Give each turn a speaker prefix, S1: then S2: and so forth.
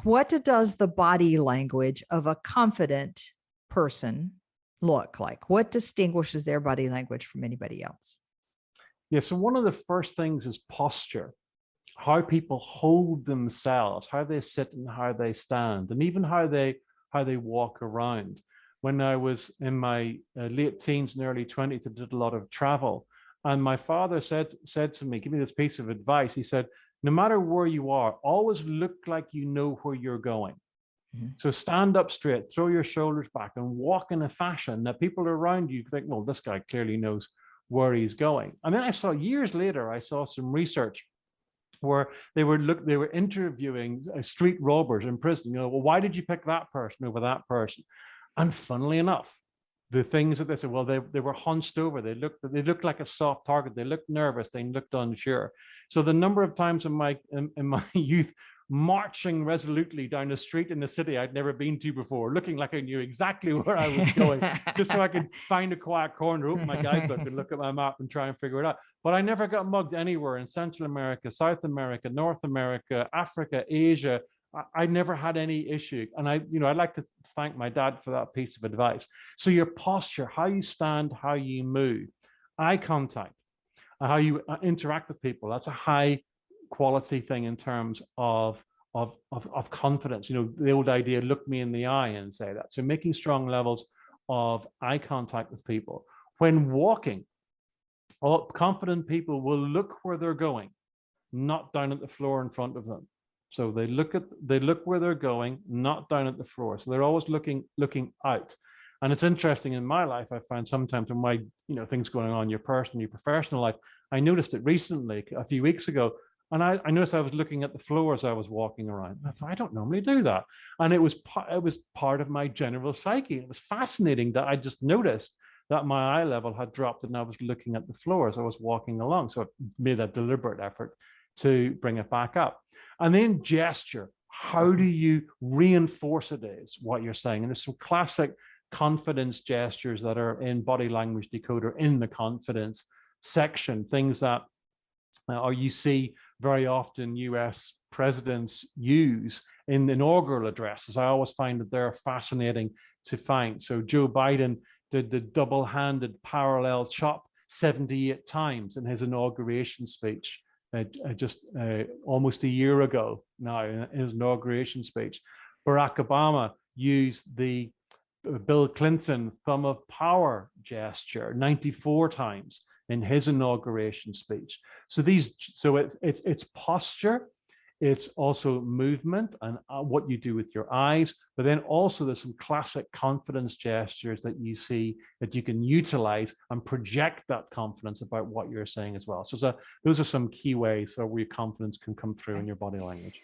S1: What does the body language of a confident person look like? What distinguishes their body language from anybody else?
S2: Yeah, so one of the first things is posture, how people hold themselves, how they sit and how they stand, and even how they walk around. When I was in my late teens and early 20s, I did a lot of travel, and my father said to me, "Give me this piece of advice." He said, "No matter where you are, always look like you know where you're going.
S1: Mhm.
S2: So stand up straight, throw your shoulders back, and walk in a fashion that people around you think, well, this guy clearly knows where he's going." And then I saw years later, I saw some research where they were interviewing street robbers in prison. Well, why did you pick that person over that person? And funnily enough, the things that they said, well, they were hunched over. They looked like a soft target. They looked nervous. They looked unsure. So the number of times in my youth marching resolutely down the street in the city I'd never been to before, looking like I knew exactly where I was going, just so I could find a quiet corner, open my guidebook, and look at my map and try and figure it out. But I never got mugged anywhere in Central America, South America, North America, Africa, Asia. I never had any issue. And I'd like to thank my dad for that piece of advice. So your posture, how you stand, how you move, eye contact, how you interact with people, that's a high quality thing in terms of confidence. The old idea, look me in the eye and say that. So making strong levels of eye contact with people. When walking, all confident people will look where they're going, not down at the floor in front of them. So they look where they're going, not down at the floor. So they're always looking out. And it's interesting in my life, I find sometimes when my, things going on in your personal, your professional life, I noticed it recently, a few weeks ago, and I noticed I was looking at the floor as I was walking around. I thought, I don't normally do that. And it was part of my general psyche. It was fascinating that I just noticed that my eye level had dropped and I was looking at the floor as I was walking along. So I made a deliberate effort to bring it back up. And then gesture. How do you reinforce it is what you're saying? And there's some classic confidence gestures that are in Body Language Decoder in the confidence section, things that or you see very often US presidents use in inaugural addresses. I always find that they're fascinating to find. So Joe Biden did the double-handed parallel chop 78 times in his inauguration speech just almost a year ago now in his inauguration speech. Barack Obama used the Bill Clinton thumb of power gesture 94 times in his inauguration speech. So it's posture, it's also movement and what you do with your eyes, but then also there's some classic confidence gestures that you see that you can utilize and project that confidence about what you're saying as well. So those are some key ways where your confidence can come through in your body language.